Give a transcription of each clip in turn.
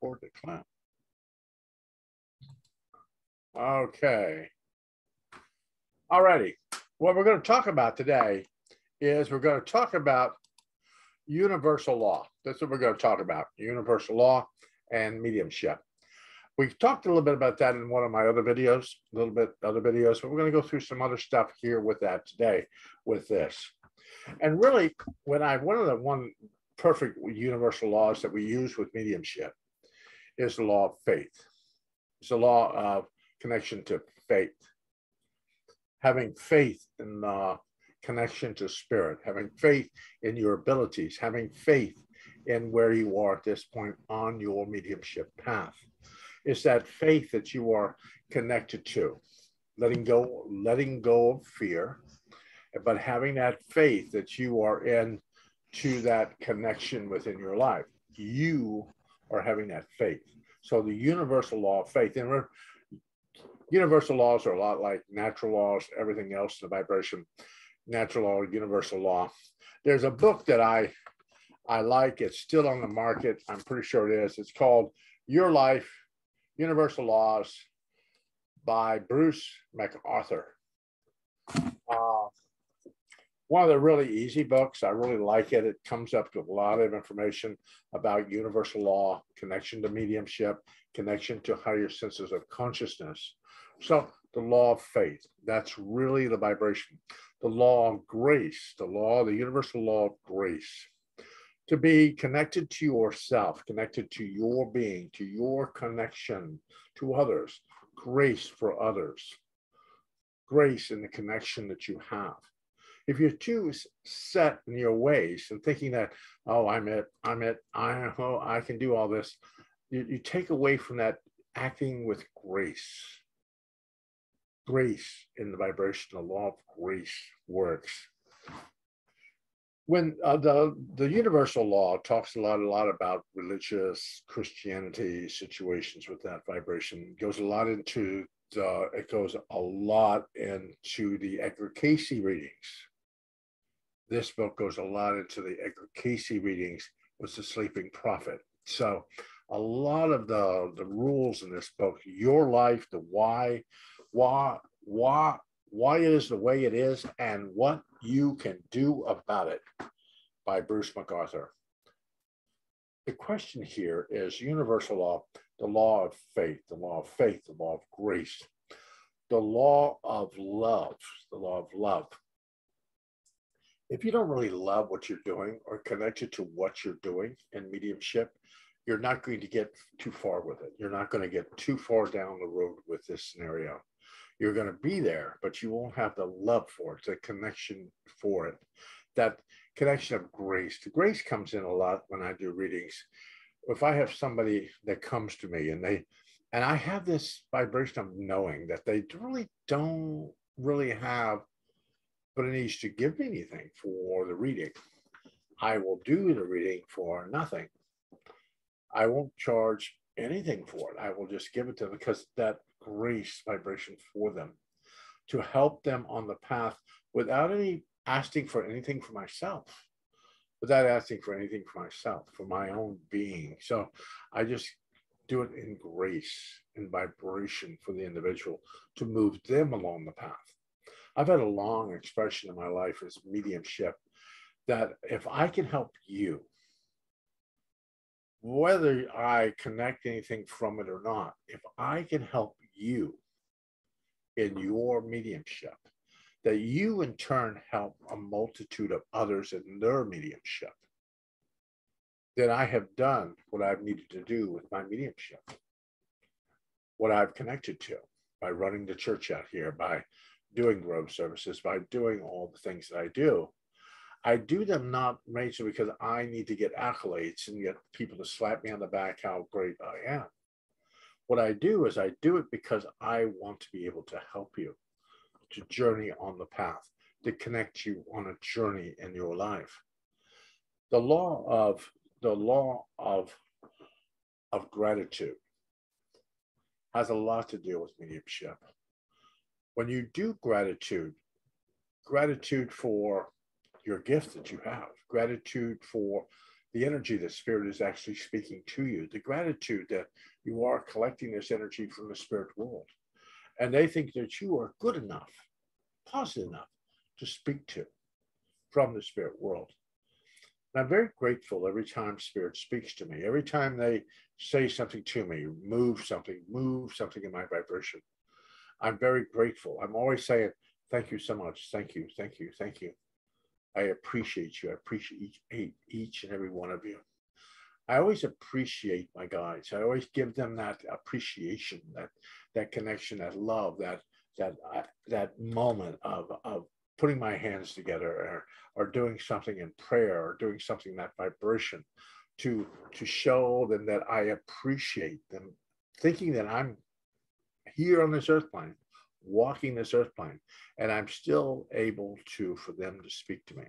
record the clap. Okay. All righty. What we're going to talk about today is we're going to talk about universal law. That's what we're going to talk about, universal law and mediumship. We talked a little bit about that in one of my other videos, but we're going to go through some other stuff here with that today with this. And really, one of the perfect universal laws that we use with mediumship is the law of faith. It's the law of connection to faith. Having faith in the connection to spirit, having faith in your abilities, having faith in where you are at this point on your mediumship path. It's that faith that you are connected to, letting go of fear, but having that faith that you are in to that connection within your life. You are having that faith. So the universal law of faith, and universal laws are a lot like natural laws, everything else, the vibration, natural law, universal law. There's a book that I like. It's still on the market. I'm pretty sure it is. It's called Your Life, Universal Laws by Bruce MacArthur. One of the really easy books. I really like it. It comes up with a lot of information about universal law, connection to mediumship, connection to higher senses of consciousness. So the law of faith, that's really the vibration. The law of grace, the universal law of grace. To be connected to yourself, connected to your being, to your connection to others, grace for others, grace in the connection that you have. If you're too set in your ways and thinking that, oh, I can do all this, you take away from that acting with grace. Grace in the vibration, the law of grace works. When the universal law talks a lot about religious Christianity situations with that vibration, it goes a lot into the Edgar Cayce readings. This book goes a lot into the Edgar Cayce readings with the Sleeping Prophet. So a lot of the rules in this book, your life, the why it is the way it is, and what you can do about it, by Bruce MacArthur. The question here is universal law, the law of faith, the law of faith, the law of grace, the law of love, the law of love. If you don't really love what you're doing or connected to what you're doing in mediumship, you're not going to get too far with it. You're not going to get too far down the road with this scenario. You're going to be there, but you won't have the love for it, the connection for it, that connection of grace. The grace comes in a lot when I do readings. If I have somebody that comes to me and I have this vibration of knowing that they really don't really have what it needs to give me anything for the reading, I will do the reading for nothing. I won't charge anything for it. I will just give it to them because that grace vibration for them to help them on the path without asking for anything for myself, for my own being. So I just do it in grace, in vibration for the individual to move them along the path. I've had a long expression in my life as mediumship that if I can help you, whether I connect anything from it or not, if I can help you in your mediumship, that you in turn help a multitude of others in their mediumship, then I have done what I've needed to do with my mediumship, what I've connected to by running the church out here, by doing grove services, by doing all the things that I do. I do them not majorly because I need to get accolades and get people to slap me on the back how great I am. What I do is I do it because I want to be able to help you to journey on the path, to connect you on a journey in your life. The law of gratitude has a lot to do with mediumship. When you do gratitude for your gift that you have, gratitude for the energy that Spirit is actually speaking to you, the gratitude that you are collecting this energy from the spirit world. And they think that you are good enough, positive enough to speak to from the spirit world. And I'm very grateful every time Spirit speaks to me, every time they say something to me, move something in my vibration. I'm very grateful. I'm always saying, thank you so much. Thank you, thank you, thank you. I appreciate you. I appreciate each and every one of you. I always appreciate my guides. I always give them that appreciation, that connection, that love, that moment of putting my hands together, or doing something in prayer, or doing something in that vibration to show them that I appreciate them, thinking that I'm here on this earth plane, walking this earth plane, and I'm still able for them to speak to me.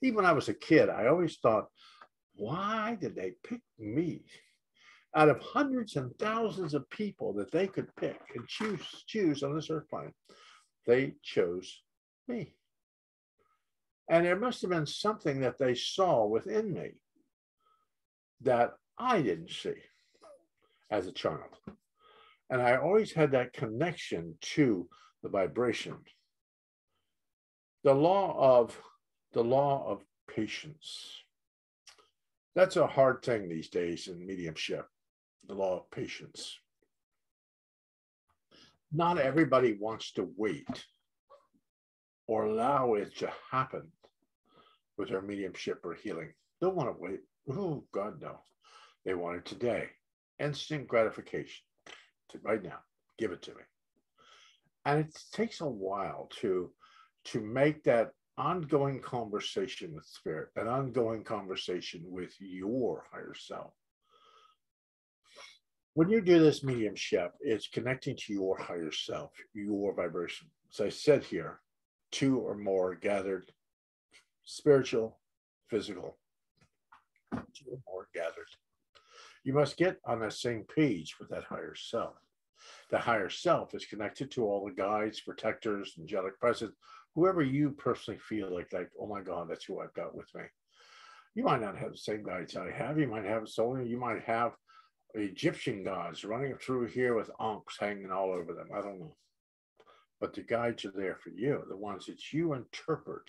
Even when I was a kid, I always thought, why did they pick me? Out of hundreds and thousands of people that they could pick and choose on this earth plane, they chose me. And there must have been something that they saw within me that I didn't see as a child. And I always had that connection to the vibration. The law of patience. That's a hard thing these days in mediumship, the law of patience. Not everybody wants to wait or allow it to happen with their mediumship or healing. Don't want to wait. Oh, God, no. They want it today. Instant gratification. Right now, give it to me. And it takes a while to make that ongoing conversation with Spirit, an ongoing conversation with your higher self. When you do this mediumship, it's connecting to your higher self, your vibration. As I said here, 2 or more gathered, spiritual, physical, 2 or more gathered. You must get on that same page with that higher self. The higher self is connected to all the guides, protectors, angelic presence, whoever you personally feel like, oh my God, that's who I've got with me. You might not have the same guides I have. You might have solar. You might have Egyptian gods running through here with ankhs hanging all over them. I don't know. But the guides are there for you. The ones that you interpret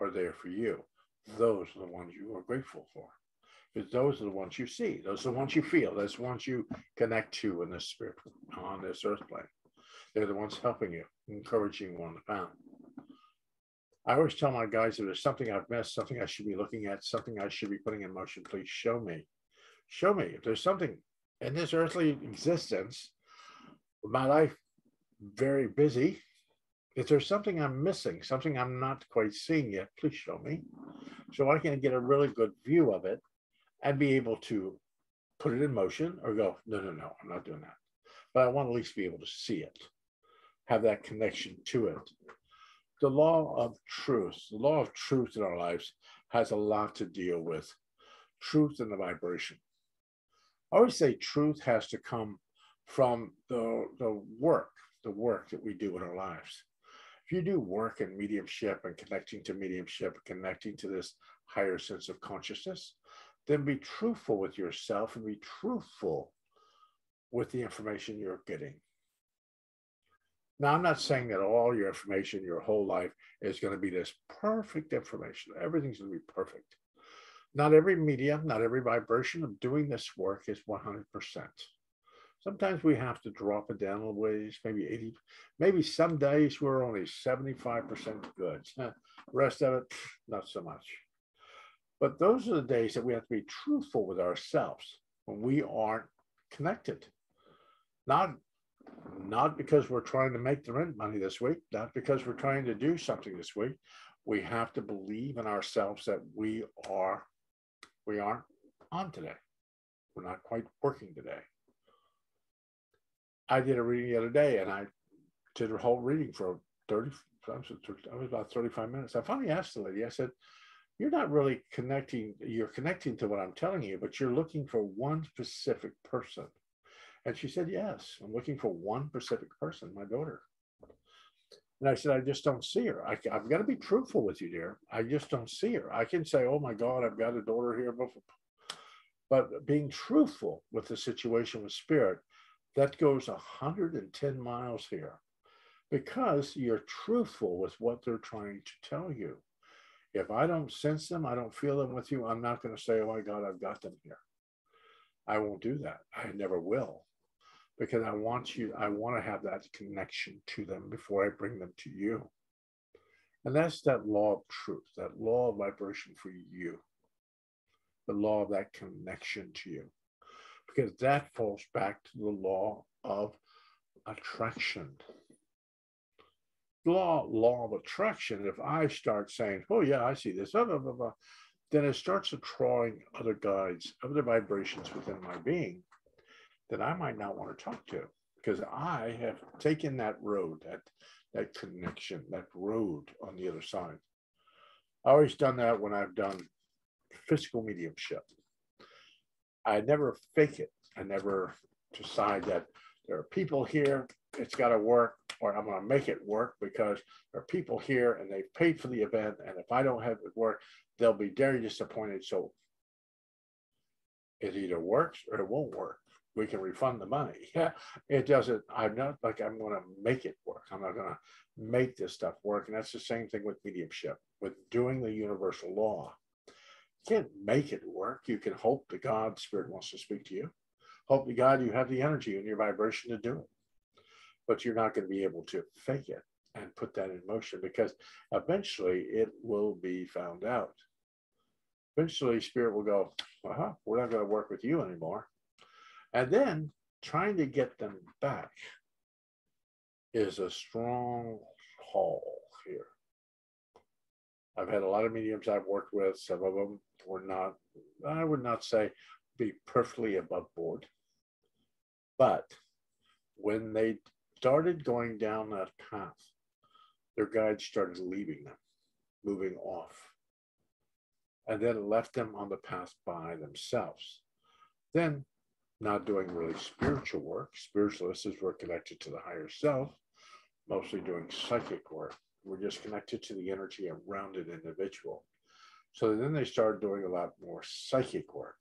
are there for you. Those are the ones you are grateful for. Because those are the ones you see. Those are the ones you feel. Those are the ones you connect to in this spirit, on this earth plane. They're the ones helping you, encouraging you on the path. I always tell my guys, if there's something I've missed, something I should be looking at, something I should be putting in motion, please show me. Show me. If there's something in this earthly existence, my life very busy, if there's something I'm missing, something I'm not quite seeing yet, please show me, so I can get a really good view of it and be able to put it in motion or go, no, I'm not doing that. But I want to at least be able to see it, have that connection to it. The law of truth in our lives has a lot to deal with truth and the vibration. I always say truth has to come from the work that we do in our lives. If you do work in mediumship and connecting to mediumship, connecting to this higher sense of consciousness, then be truthful with yourself and be truthful with the information you're getting. Now, I'm not saying that all your information, your whole life is going to be this perfect information. Everything's going to be perfect. Not every medium, not every vibration of doing this work is 100%. Sometimes we have to drop it down a ways, maybe 80, maybe some days we're only 75% good. The rest of it, not so much. But those are the days that we have to be truthful with ourselves when we aren't connected. Not because we're trying to make the rent money this week, not because we're trying to do something this week. We have to believe in ourselves that we aren't on today. We're not quite working today. I did a reading the other day, and I did a whole reading for 30, I was about 35 minutes. I finally asked the lady, I said, you're not really connecting, you're connecting to what I'm telling you, but you're looking for one specific person. And she said, yes, I'm looking for one specific person, my daughter. And I said, I just don't see her. I've got to be truthful with you, dear. I just don't see her. I can say, oh my God, I've got a daughter here, But being truthful with the situation with spirit, that goes 110 miles here because you're truthful with what they're trying to tell you. If I don't sense them, I don't feel them with you, I'm not going to say, oh my God, I've got them here. I won't do that. I never will, because I want to have that connection to them before I bring them to you. And that's that law of truth, that law of vibration for you, the law of that connection to you, because that falls back to the law of attraction. Law of attraction, if I start saying, oh yeah, I see this, blah, blah, blah, blah, then it starts drawing other guides, other vibrations within my being that I might not want to talk to, because I have taken that road, that connection, that road on the other side. I always done that when I've done physical mediumship. I never fake it. I never decide that there are people here, it's got to work, or I'm going to make it work because there are people here and they've paid for the event. And if I don't have it work, they'll be very disappointed. So it either works or it won't work. We can refund the money. Yeah, it doesn't. I'm not like I'm going to make it work. I'm not going to make this stuff work. And that's the same thing with mediumship, with doing the universal law. You can't make it work. You can hope to God, Spirit wants to speak to you. Hope to God you have the energy and your vibration to do it. But you're not going to be able to fake it and put that in motion, because eventually it will be found out. Eventually Spirit will go, we're not going to work with you anymore. And then trying to get them back is a strong haul here. I've had a lot of mediums I've worked with. Some of them were not, I would not say be perfectly above board. But when they started going down that path, their guides started leaving them, moving off, and then left them on the path by themselves. Then not doing really spiritual work. Spiritualists were connected to the higher self, mostly doing psychic work. We're just connected to the energy around an individual. So then they started doing a lot more psychic work.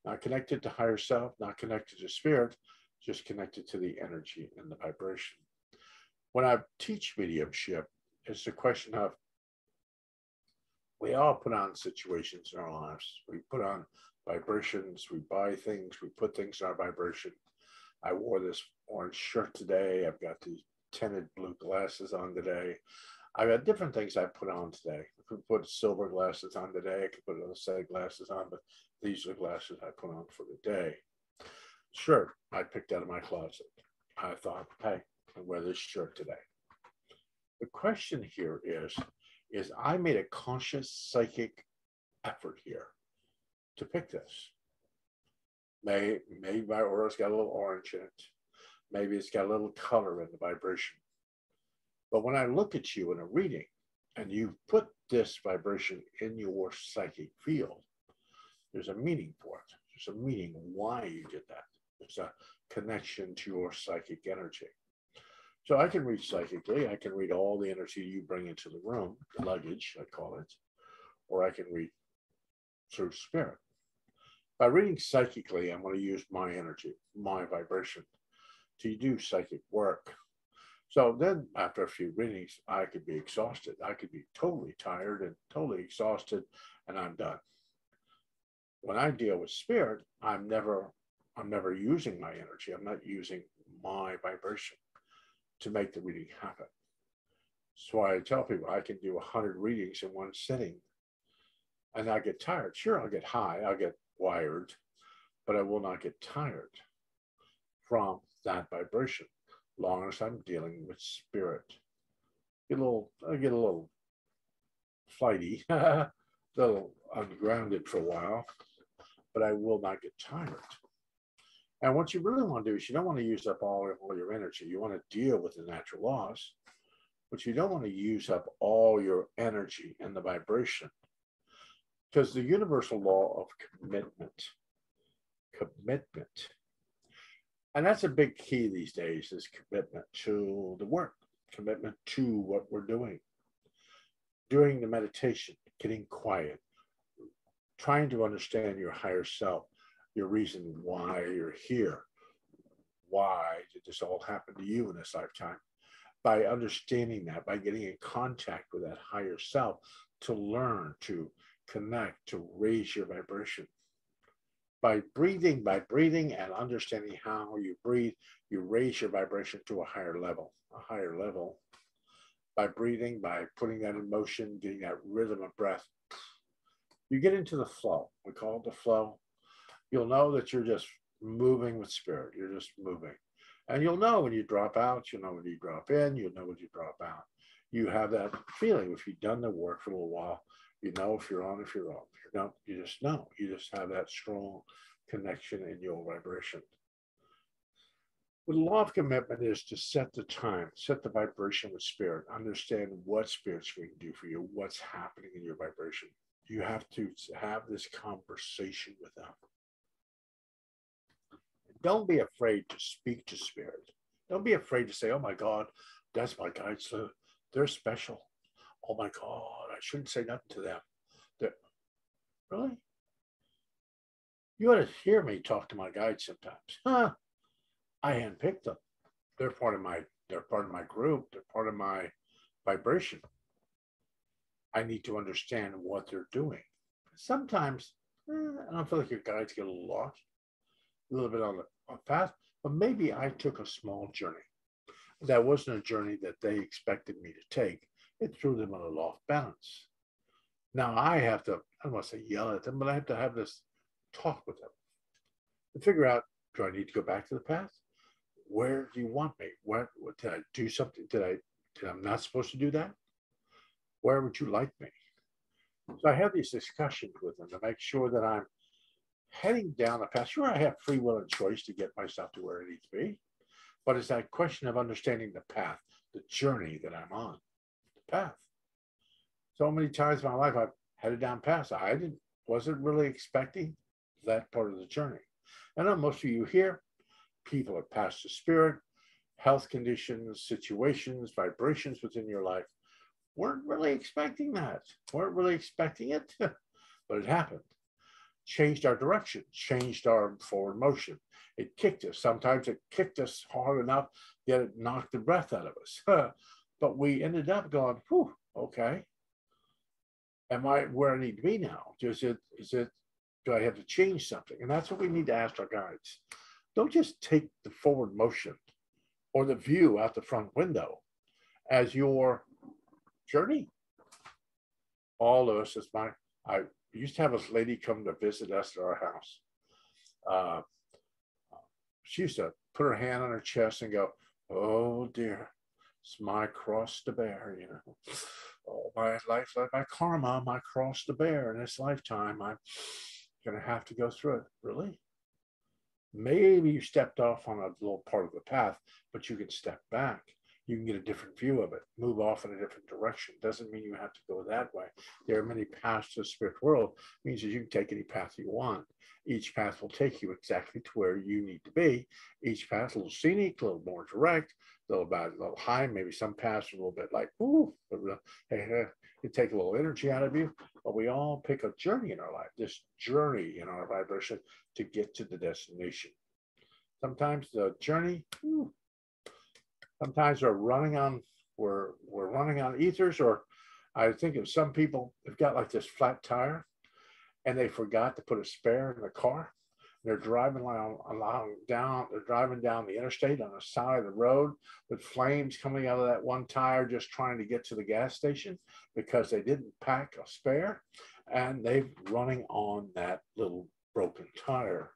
Not connected to higher self, not connected to spirit, just connected to the energy and the vibration. When I teach mediumship, it's a question of, we all put on situations in our lives. We put on vibrations, we buy things, we put things in our vibration. I wore this orange shirt today. I've got these tinted blue glasses on today. I've got different things I put on today. I could put silver glasses on today. I could put other set of glasses on, but these are the glasses I put on for the day. Shirt I picked out of my closet. I thought, hey, I'll wear this shirt today. The question here is I made a conscious psychic effort here to pick this. Maybe my aura's got a little orange in it. Maybe it's got a little color in the vibration. But when I look at you in a reading and you put this vibration in your psychic field, there's a meaning for it. There's a meaning why you did that. There's a connection to your psychic energy. So I can read psychically. I can read all the energy you bring into the room, the luggage, I call it, or I can read through spirit. By reading psychically, I'm going to use my energy, my vibration, to do psychic work. So then after a few readings, I could be exhausted. I could be totally tired and totally exhausted, and I'm done. When I deal with spirit, I'm never using my energy. I'm not using my vibration to make the reading happen. So I tell people I can do 100 readings in one sitting, and I get tired. Sure, I'll get high, I'll get wired, but I will not get tired from that vibration, long as I'm dealing with spirit. I get a little flighty, a little ungrounded for a while, but I will not get tired. And what you really want to do is you don't want to use up all your energy. You want to deal with the natural laws, but you don't want to use up all your energy and the vibration. Because the universal law of commitment, and that's a big key these days, is commitment to the work, commitment to what we're doing the meditation, getting quiet, trying to understand your higher self, your reason why you're here. Why did this all happen to you in this lifetime? By understanding that, by getting in contact with that higher self, to learn, to connect, to raise your vibration. By breathing and understanding how you breathe, you raise your vibration to a higher level, By breathing, by putting that in motion, getting that rhythm of breath, you get into the flow. We call it the flow. You'll know that you're just moving with spirit. You're just moving. And you'll know when you drop out, you'll know when you drop in, you'll know when you drop out. You have that feeling. If you've done the work for a little while, you know if you're on, if you're off. If you're not, you just know. You just have that strong connection in your vibration. The law of commitment is to set the time, set the vibration with spirit, understand what spirit's going to do for you, what's happening in your vibration. You have to have this conversation with them. Don't be afraid to speak to spirit. Don't be afraid to say, oh my God, that's my guides. They're special. Oh my God, I shouldn't say nothing to them. Really? You ought to hear me talk to my guides sometimes. I handpicked them. They're part of my group. They're part of my vibration. I need to understand what they're doing. Sometimes I don't feel like your guides get a little lost, a little bit on the path, but maybe I took a small journey. That wasn't a journey that they expected me to take. It threw them on a off balance. Now I have to, I don't want to say yell at them, but I have to have this talk with them and figure out, do I need to go back to the path? Where do you want me? What did I do something? Did I'm not supposed to do that? Where would you like me? So I have these discussions with them to make sure that I'm heading down a path. Sure, I have free will and choice to get myself to where I need to be, but it's that question of understanding the path, the journey that I'm on, the path. So many times in my life, I've headed down paths I wasn't really expecting that part of the journey. I know most of you here, people have passed the spirit, health conditions, situations, vibrations within your life, weren't really expecting that, weren't really expecting it, but it happened. Changed our direction, changed our forward motion. It kicked us. Sometimes it kicked us hard enough, yet it knocked the breath out of us. But we ended up going, whew, okay. Am I where I need to be now? Do I have to change something? And that's what we need to ask our guides. Don't just take the forward motion or the view out the front window as your journey. All of us, I used to have this lady come to visit us at our house. She used to put her hand on her chest and go, oh dear, it's my cross to bear, you know. Oh, my life, my karma, my cross to bear in this lifetime. I'm going to have to go through it. Really? Maybe you stepped off on a little part of the path, but you can step back. You can get a different view of it, move off in a different direction. Doesn't mean you have to go that way. There are many paths to the spirit world. It means that you can take any path you want. Each path will take you exactly to where you need to be. Each path a little scenic, a little more direct, a little high. Maybe some paths are a little bit like, ooh, it take a little energy out of you. But we all pick a journey in our life, this journey in our vibration to get to the destination. Sometimes the journey, sometimes we're running on ethers, or I think of some people have got like this flat tire and they forgot to put a spare in the car. They're driving down the interstate on the side of the road with flames coming out of that one tire, just trying to get to the gas station because they didn't pack a spare, and they're running on that little broken tire.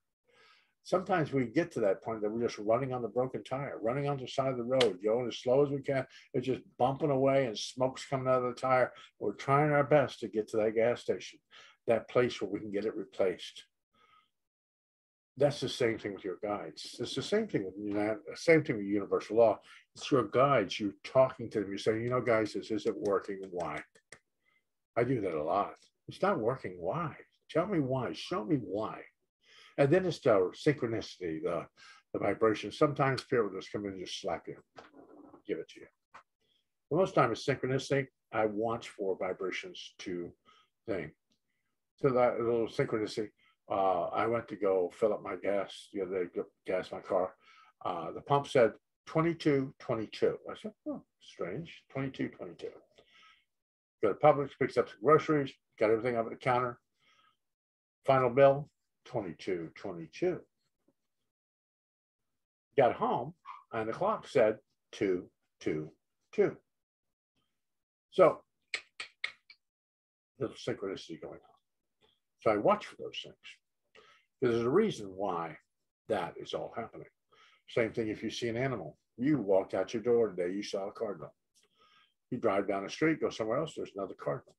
Sometimes we get to that point that we're just running on the broken tire, running on the side of the road, going as slow as we can. It's just bumping away and smoke's coming out of the tire. We're trying our best to get to that gas station, that place where we can get it replaced. That's the same thing with your guides. It's the same thing with universal law. It's your guides. You're talking to them. You say, you know, guys, this isn't working. Why? I do that a lot. It's not working. Why? Tell me why. Show me why. And then it's the synchronicity, the vibration. Sometimes spirit will just come in and just slap you, give it to you. But most time it's synchronicity. I watch for vibrations to thing. So that little synchronicity, I went to go fill up my gas the other day, gas my car. The pump said 22.22. I said, oh, strange, 22.22. Go to Publix, picks up some groceries, got everything up at the counter. Final bill, 22.22. Got home, and the clock said 2.22. So, little synchronicity going on. So I watch for those things. There's a reason why that is all happening. Same thing if you see an animal. You walked out your door today, you saw a cardinal. You drive down the street, go somewhere else, there's another cardinal.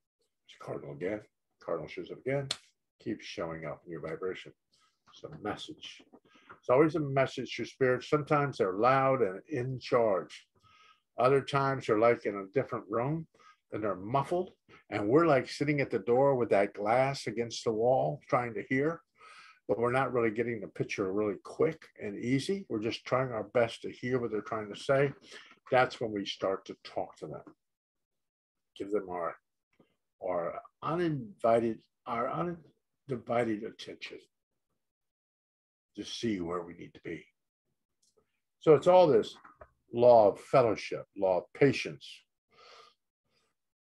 It's a cardinal again. Cardinal shows up again, keeps showing up in your vibration. It's a message. It's always a message to spirits. Sometimes they're loud and in charge. Other times they're like in a different room and they're muffled. And we're like sitting at the door with that glass against the wall trying to hear, but we're not really getting the picture really quick and easy. We're just trying our best to hear what they're trying to say. That's when we start to talk to them. Give them our undivided attention to see where we need to be. So it's all this law of fellowship, law of patience,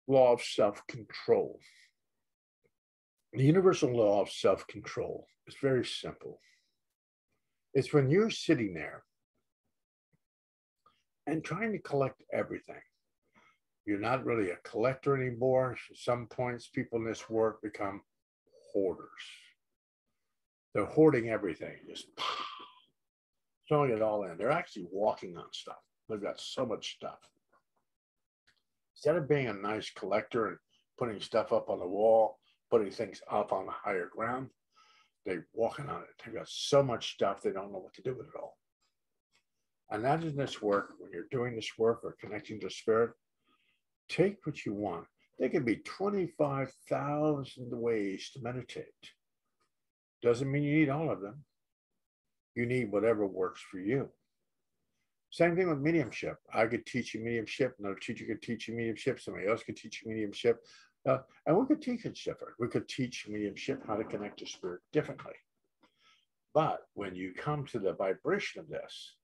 law of self-control. The universal law of self-control is very simple. It's when you're sitting there and trying to collect everything. You're not really a collector anymore. At some points, people in this work become hoarders. They're hoarding everything, just throwing it all in. They're actually walking on stuff. They've got so much stuff. Instead of being a nice collector and putting stuff up on the wall, putting things up on the higher ground, they're walking on it. They've got so much stuff, they don't know what to do with it all. And that is this work, when you're doing this work or connecting to spirit, take what you want. There can be 25,000 ways to meditate. Doesn't mean you need all of them. You need whatever works for you. Same thing with mediumship. I could teach you mediumship. Another teacher could teach you mediumship. Somebody else could teach you mediumship. And we could teach it different. We could teach mediumship how to connect to spirit differently. But when you come to the vibration of this,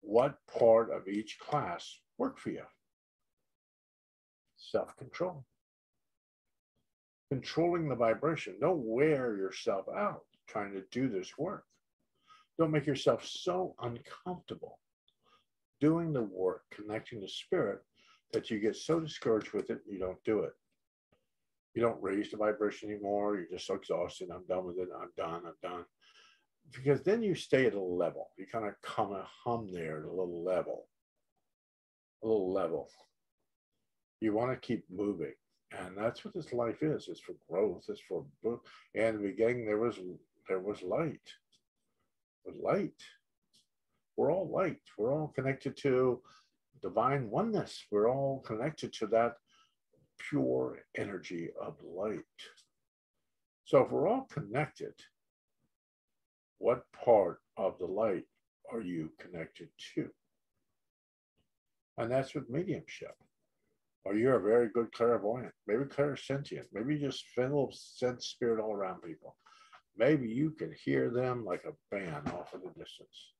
what part of each class worked for you? Self-control. Controlling the vibration. Don't wear yourself out trying to do this work. Don't make yourself so uncomfortable doing the work, connecting to spirit, that you get so discouraged with it, you don't do it. You don't raise the vibration anymore. You're just so exhausted. I'm done with it. I'm done. Because then you stay at a level. You kind of come and hum there at a little level. You want to keep moving. And that's what this life is. It's for growth. It's for, and in the beginning, there was light. With light. We're all light. We're all connected to divine oneness. We're all connected to that pure energy of light. So if we're all connected, what part of the light are you connected to? And that's with mediumship. Or you're a very good clairvoyant, maybe clairsentient, maybe you just feel sense spirit all around people. Maybe you can hear them like a band off in the distance.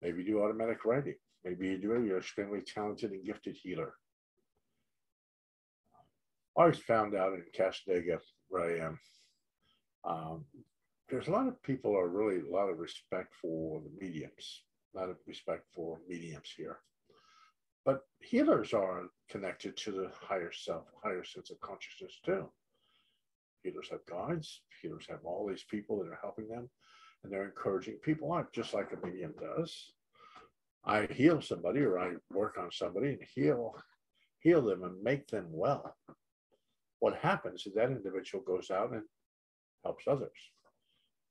Maybe you do automatic writing. Maybe you do it. You're extremely talented and gifted healer. I always found out in Cassadaga, where I am, there's a lot of people are really a lot of respect for the mediums, a lot of respect for mediums here. But healers are connected to the higher self, higher sense of consciousness too. Healers have guides. Healers have all these people that are helping them, and they're encouraging people on, just like a medium does. I heal somebody, or I work on somebody and heal them and make them well. What happens is that individual goes out and helps others,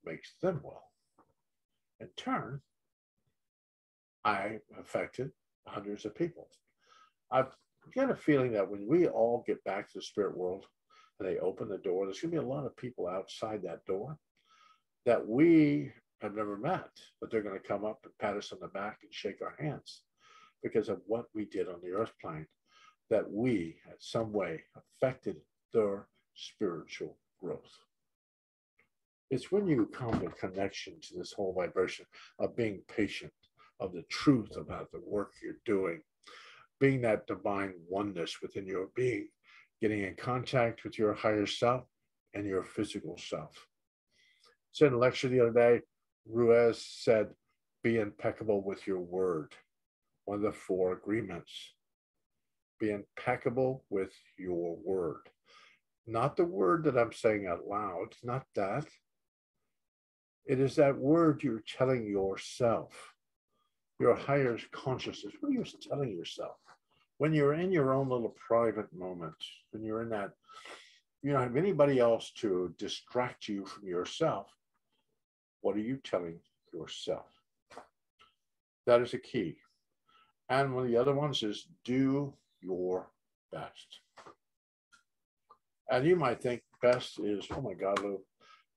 makes them well. In turn, I affected hundreds of people. I've got a feeling that when we all get back to the spirit world and they open the door, there's going to be a lot of people outside that door that we have never met, but they're going to come up and pat us on the back and shake our hands because of what we did on the earth plane, that we, in some way, affected their spiritual growth. It's when you come to connection to this whole vibration of being patient, of the truth about the work you're doing, being that divine oneness within your being, getting in contact with your higher self and your physical self. So in a lecture the other day, Ruiz said, be impeccable with your word. One of the 4 agreements. Be impeccable with your word. Not the word that I'm saying out loud, not that. It is that word you're telling yourself, your higher consciousness. What are you telling yourself? When you're in your own little private moment, when you're in that, you don't have anybody else to distract you from yourself, what are you telling yourself? That is a key. And one of the other ones is do your best. And you might think best is, oh my God, Lou,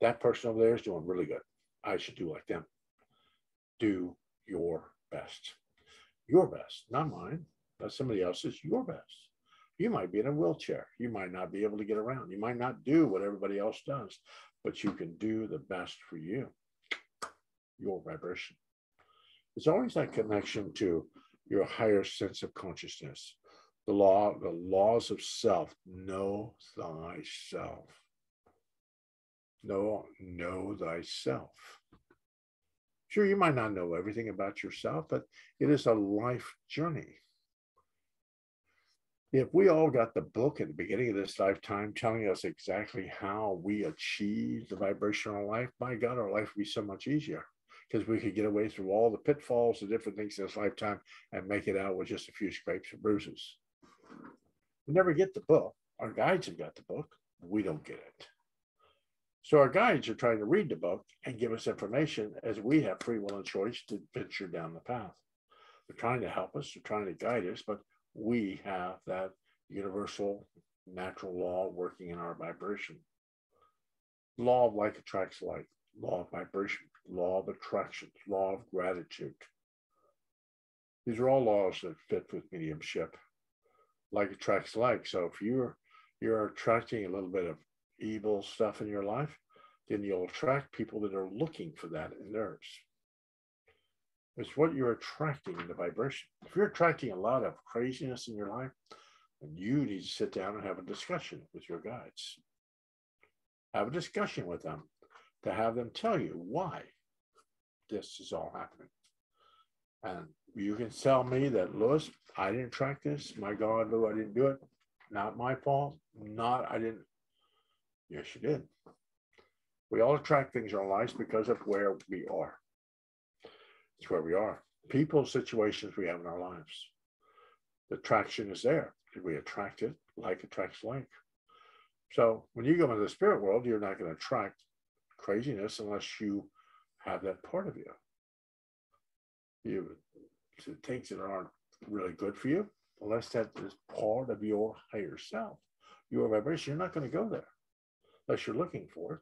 that person over there is doing really good. I should do like them. Do your best. Your best, not mine. That's somebody else's, your best. You might be in a wheelchair. You might not be able to get around. You might not do what everybody else does, but you can do the best for you. Your vibration. It's always that connection to your higher sense of consciousness. The laws of self. Know thyself. Know thyself. Sure, you might not know everything about yourself, but it is a life journey. If we all got the book at the beginning of this lifetime telling us exactly how we achieve the vibrational life, my God, our life would be so much easier because we could get away through all the pitfalls and different things in this lifetime and make it out with just a few scrapes and bruises. We never get the book. Our guides have got the book. We don't get it. So our guides are trying to read the book and give us information as we have free will and choice to venture down the path. They're trying to help us. They're trying to guide us, but we have that universal natural law working in our vibration. Law of like attracts like, law of vibration, law of attraction, law of gratitude. These are all laws that fit with mediumship. Like attracts like. So if you're attracting a little bit of evil stuff in your life, then you'll attract people that are looking for that in theirs. It's what you're attracting in the vibration. If you're attracting a lot of craziness in your life, then you need to sit down and have a discussion with your guides. Have a discussion with them to have them tell you why this is all happening. And you can tell me that, Louis, I didn't attract this. My God, Lou, I didn't do it. Not my fault. I didn't. Yes, you did. We all attract things in our lives because of where we are. It's where we are. People, situations we have in our lives. The attraction is there. We attract it, like attracts like. So when you go into the spirit world, you're not going to attract craziness unless you have that part of you. Things that aren't really good for you, unless that is part of your higher self, your vibration, you're not going to go there unless you're looking for it.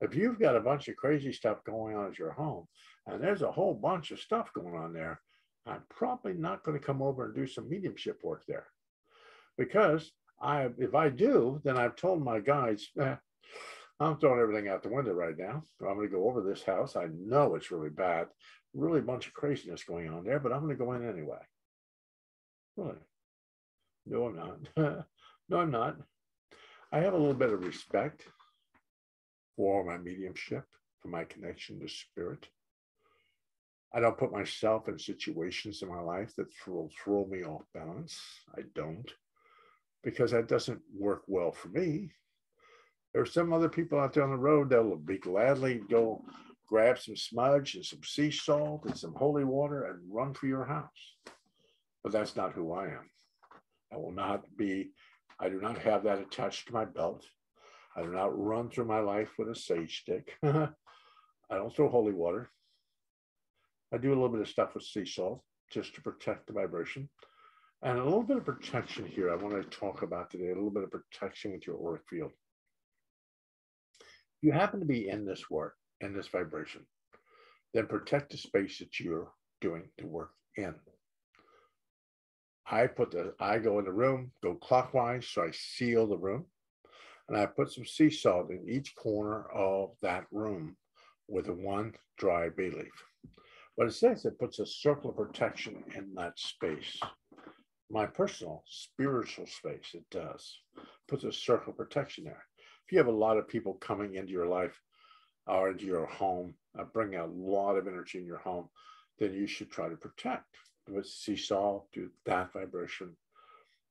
If you've got a bunch of crazy stuff going on at your home, and there's a whole bunch of stuff going on there, I'm probably not going to come over and do some mediumship work there. Because if I do, then I've told my guides, I'm throwing everything out the window right now. I'm going to go over this house. I know it's really bad, really a bunch of craziness going on there, but I'm going to go in anyway. Really? No, I'm not. No, I'm not. I have a little bit of respect for my mediumship, for my connection to spirit. I don't put myself in situations in my life that will throw me off balance. I don't, because that doesn't work well for me. There's some other people out there on the road that will be gladly go grab some smudge and some sea salt and some holy water and run for your house. But that's not who I am. I do not have that attached to my belt. I do not run through my life with a sage stick. I don't throw holy water. I do a little bit of stuff with sea salt just to protect the vibration. And a little bit of protection here I want to talk about today, a little bit of protection with your auric field. If you happen to be in this work, in this vibration, then protect the space that you're doing the work in. I go in the room, go clockwise, so I seal the room. And I put some sea salt in each corner of that room with a one dry bay leaf. What it says, it puts a circle of protection in that space. My personal spiritual space, it does. Puts a circle of protection there. If you have a lot of people coming into your life or into your home, bring a lot of energy in your home, then you should try to protect. With sea salt, do that vibration.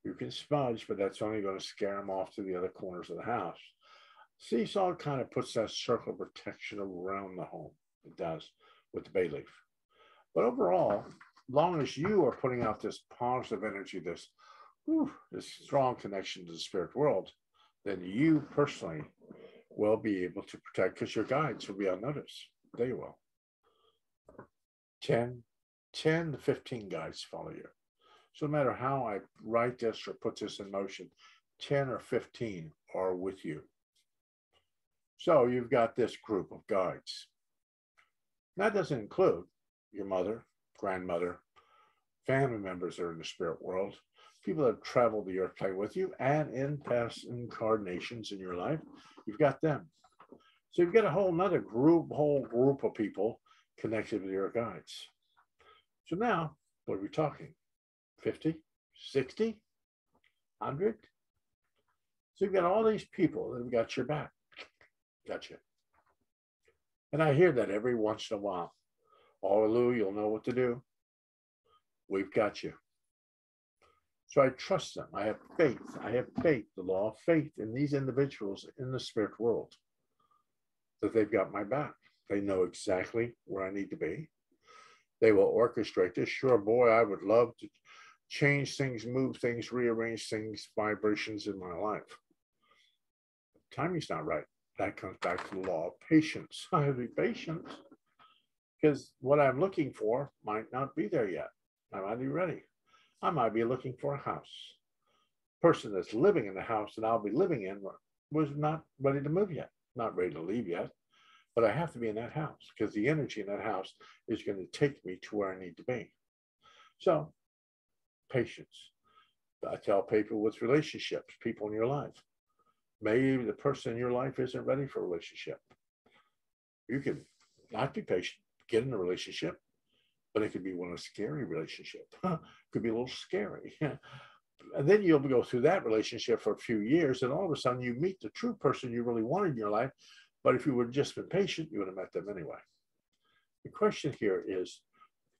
You can smudge, but that's only going to scare them off to the other corners of the house. Sea salt kind of puts that circle of protection around the home. It does with the bay leaf. But overall, long as you are putting out this positive energy, this strong connection to the spirit world, then you personally will be able to protect, because your guides will be on notice. They will. 10 to 15 guides follow you. So no matter how I write this or put this in motion, 10 or 15 are with you. So you've got this group of guides. That doesn't include your mother, grandmother, family members that are in the spirit world, people that have traveled the earth plane with you, and in past incarnations in your life, you've got them. So you've got a whole group of people connected with your guides. So now, what are we talking? 50, 60, 100? So you've got all these people that have got your back. Got you. And I hear that every once in a while. Oh, Lou, you'll know what to do. We've got you. So I trust them. I have faith. I have faith, the law of faith in these individuals in the spirit world, that they've got my back. They know exactly where I need to be. They will orchestrate this. Sure, boy, I would love to change things, move things, rearrange things, vibrations in my life. Timing's not right. That comes back to the law of patience. I have to be patient, because what I'm looking for might not be there yet. I might be ready. I might be looking for a house. Person that's living in the house that I'll be living in was not ready to move yet, not ready to leave yet. But I have to be in that house, because the energy in that house is going to take me to where I need to be. So, patience. I tell people with relationships, people in your life, maybe the person in your life isn't ready for a relationship. You can not be patient, get in a relationship, but it could be one of a scary relationship. Could be a little scary. And then you'll go through that relationship for a few years, and all of a sudden you meet the true person you really wanted in your life. But if you would have just been patient, you would have met them anyway. The question here is,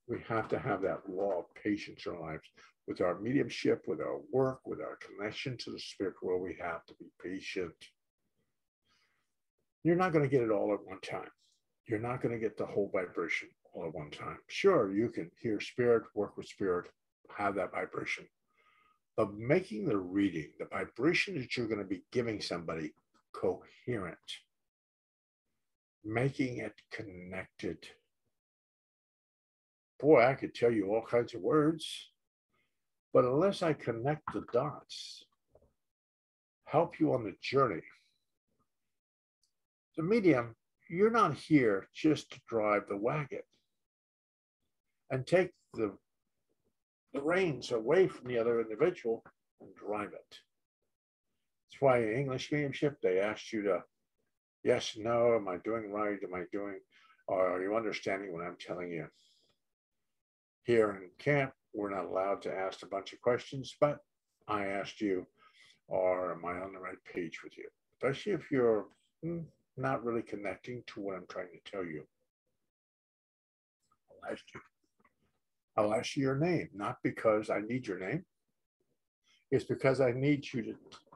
we have to have that law of patience in our lives. With our mediumship, with our work, with our connection to the spirit world, we have to be patient. You're not going to get it all at one time. You're not going to get the whole vibration all at one time. Sure, you can hear spirit, work with spirit, have that vibration. But making the reading, the vibration that you're going to be giving somebody, coherent, making it connected. Boy, I could tell you all kinds of words, but unless I connect the dots, help you on the journey. The medium, you're not here just to drive the wagon and take the reins away from the other individual and drive it. That's why in English mediumship, they asked you to, yes, no, am I doing right? Am I doing, or are you understanding what I'm telling you? Here in camp, we're not allowed to ask a bunch of questions, but I asked you, or am I on the right page with you? Especially if you're not really connecting to what I'm trying to tell you. I'll ask you your name, not because I need your name. It's because I need you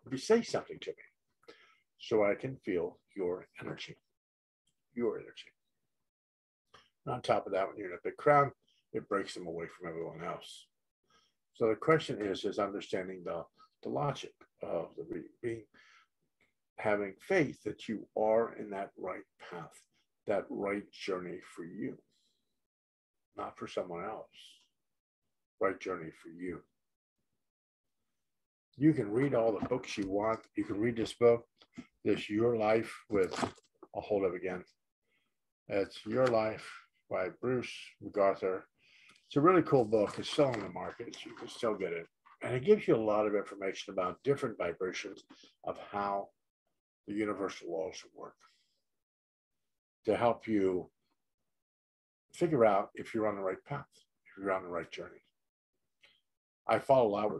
to say something to me so I can feel your energy. Your energy. And on top of that, when you're in a big crowd, it breaks them away from everyone else. So the question is understanding the logic of the being, having faith that you are in that right path, that right journey for you, not for someone else. Right journey for you. You can read all the books you want. You can read this book, this Your Life with, I'll hold it again. It's Your Life by Bruce McArthur. It's a really cool book. It's still on the market, so you can still get it. And it gives you a lot of information about different vibrations of how the universal laws of work to help you figure out if you're on the right path, if you're on the right journey. I follow a lot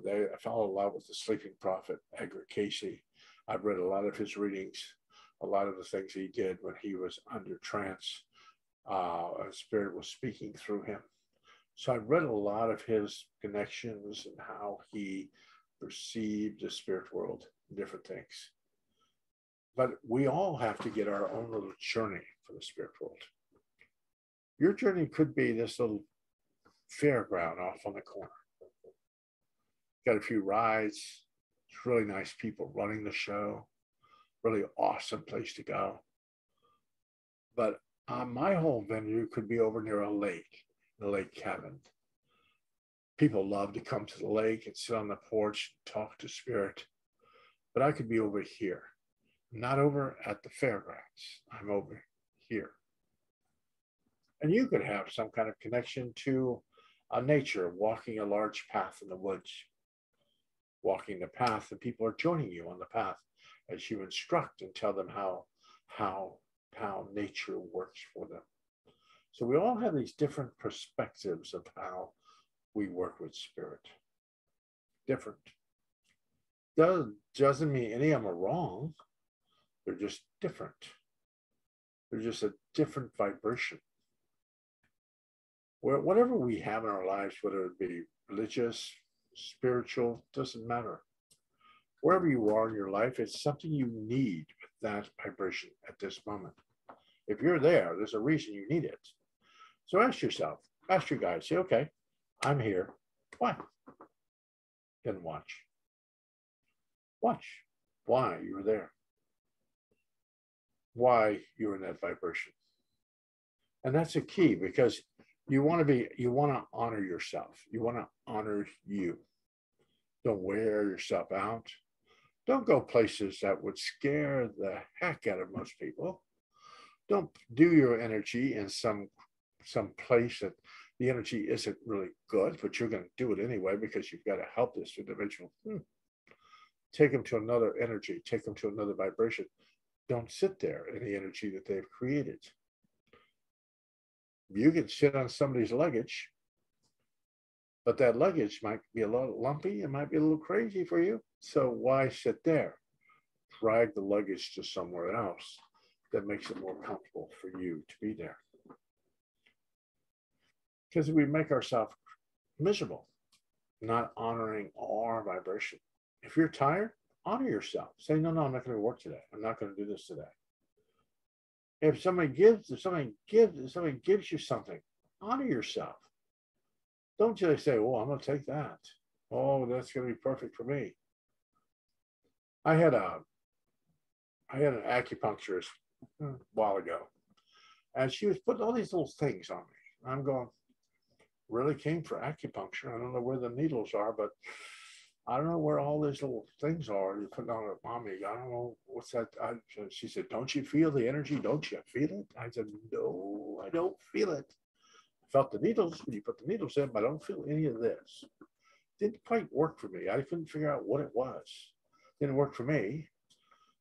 with the sleeping prophet, Edgar Cayce. I've read a lot of his readings, a lot of the things he did when he was under trance. A spirit was speaking through him. So I've read a lot of his connections and how he perceived the spirit world, different things. But we all have to get our own little journey for the spirit world. Your journey could be this little fairground off on the corner. Got a few rides. It's really nice people running the show. Really awesome place to go. But my whole venue could be over near a lake, the lake cabin. People love to come to the lake and sit on the porch and talk to spirit. But I could be over here, not over at the fairgrounds. I'm over here. And you could have some kind of connection to nature, walking a large path in the woods, walking the path, and people are joining you on the path as you instruct and tell them how nature works for them. So we all have these different perspectives of how we work with spirit. Different. Doesn't mean any of them are wrong. They're just different. They're just a different vibration. Whatever we have in our lives, whether it be religious, spiritual, doesn't matter. Wherever you are in your life, it's something you need with that vibration at this moment. If you're there, there's a reason you need it. So ask yourself, ask your guide, say, okay, I'm here. Why? Then watch. Watch why you were there. Why you were in that vibration. And that's a key, because you want to honor yourself. You want to honor you. Don't wear yourself out. Don't go places that would scare the heck out of most people. Don't do your energy in some place that the energy isn't really good, but you're going to do it anyway because you've got to help this individual. Take them to another energy. Take them to another vibration. Don't sit there in the energy that they've created. You can sit on somebody's luggage, but that luggage might be a little lumpy. It might be a little crazy for you. So why sit there? Drag the luggage to somewhere else that makes it more comfortable for you to be there. Because we make ourselves miserable, not honoring our vibration. If you're tired, honor yourself. Say, no, I'm not going to work today. I'm not going to do this today. If somebody gives you something, honor yourself. Don't just say, "Oh, I'm going to take that. Oh, that's going to be perfect for me." I had an acupuncturist a while ago, and she was putting all these little things on me. I'm going, really came for acupuncture. I don't know where the needles are, but I don't know where all these little things are you're putting on me. I don't know what's that. She said, don't you feel the energy? Don't you feel it? I said, no, I don't feel it. I felt the needles when you put the needles in, but I don't feel any of this. Didn't quite work for me. I couldn't figure out what it was. Didn't work for me.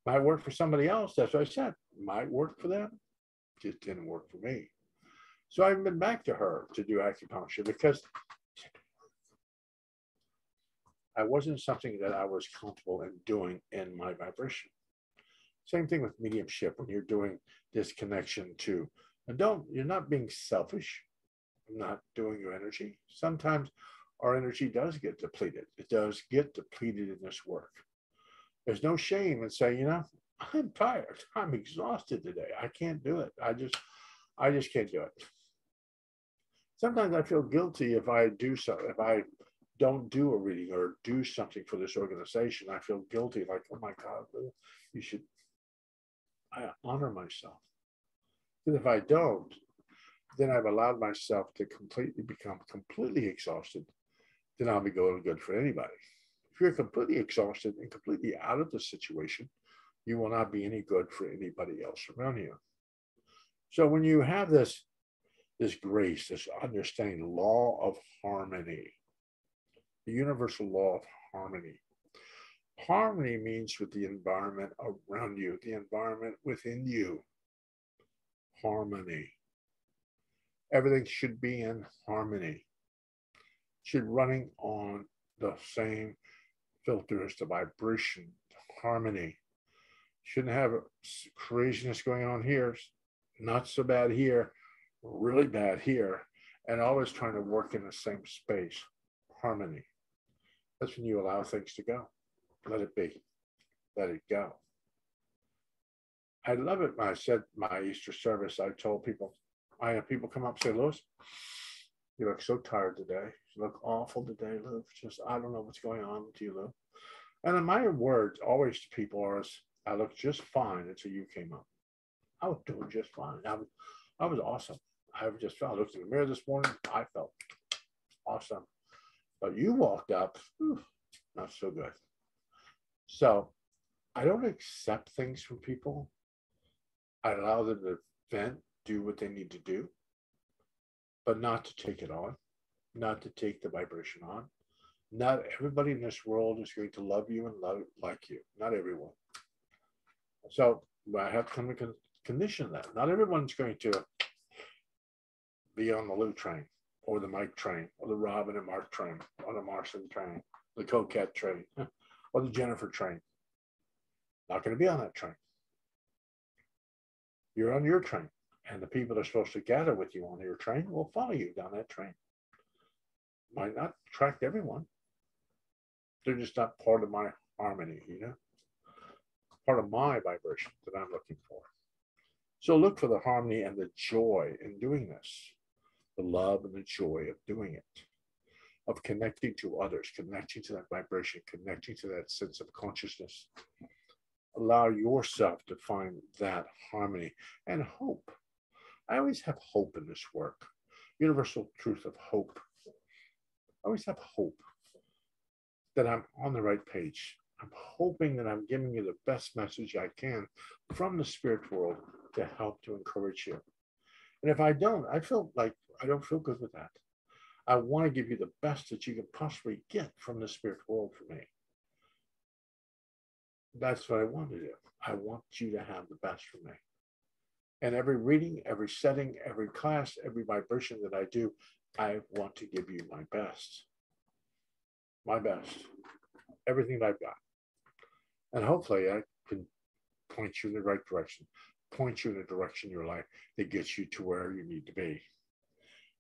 Might work for somebody else. That's what I said. Might work for them. Just didn't work for me. So I've been back to her to do acupuncture because I wasn't something that I was comfortable in doing in my vibration. Same thing with mediumship when you're doing this connection to, and you're not being selfish, not doing your energy. Sometimes our energy does get depleted. It does get depleted in this work. There's no shame in saying, I'm tired. I'm exhausted today. I can't do it. I just can't do it. Sometimes I feel guilty if I do so, if I don't do a reading or do something for this organization. I feel guilty, like, oh my God, I honor myself. Because if I don't, then I've allowed myself to become completely exhausted. Then I'll be going good for anybody. If you're completely exhausted and completely out of the situation, you will not be any good for anybody else around you. So when you have this grace, this understanding, law of harmony, the universal law of harmony. Harmony means with the environment around you, the environment within you. Harmony. Everything should be in harmony. Should running on the same filters, the vibration, harmony. Shouldn't have craziness going on here, not so bad here, really bad here, and always trying to work in the same space. Harmony. That's when you allow things to go. Let it be. Let it go. I love it when I said my Easter service, I told people, I have people come up and say, Louis, you look so tired today. You look awful today, Lou. Just, I don't know what's going on with you, Lou. And then my words always to people are, I look just fine until you came up. I was doing just fine. I was awesome. I just felt, I looked in the mirror this morning. I felt awesome. But you walked up, not so good. So I don't accept things from people. I allow them to vent, do what they need to do, but not to take it on, not to take the vibration on. Not everybody in this world is going to love you and like you. Not everyone. So I have to come to condition that. Not everyone's going to be on the Lou train or the Mike train or the Robin and Mark train or the Martian train, the Coquette train or the Jennifer train. Not going to be on that train. You're on your train, and the people that are supposed to gather with you on your train will follow you down that train. Might not attract everyone. They're just not part of my harmony, part of my vibration that I'm looking for. So look for the harmony and the joy in doing this, the love and the joy of doing it, of connecting to others, connecting to that vibration, connecting to that sense of consciousness. Allow yourself to find that harmony and hope. I always have hope in this work. Universal truth of hope. I always have hope that I'm on the right page. I'm hoping that I'm giving you the best message I can from the spirit world to help to encourage you. And if I don't, I feel like I don't feel good with that. I want to give you the best that you can possibly get from the spirit world for me. That's what I want to do. I want you to have the best for me. And every reading, every setting, every class, every vibration that I do, I want to give you my best. My best. Everything that I've got. And hopefully I can point you in the right direction, point you in a direction in your life that gets you to where you need to be.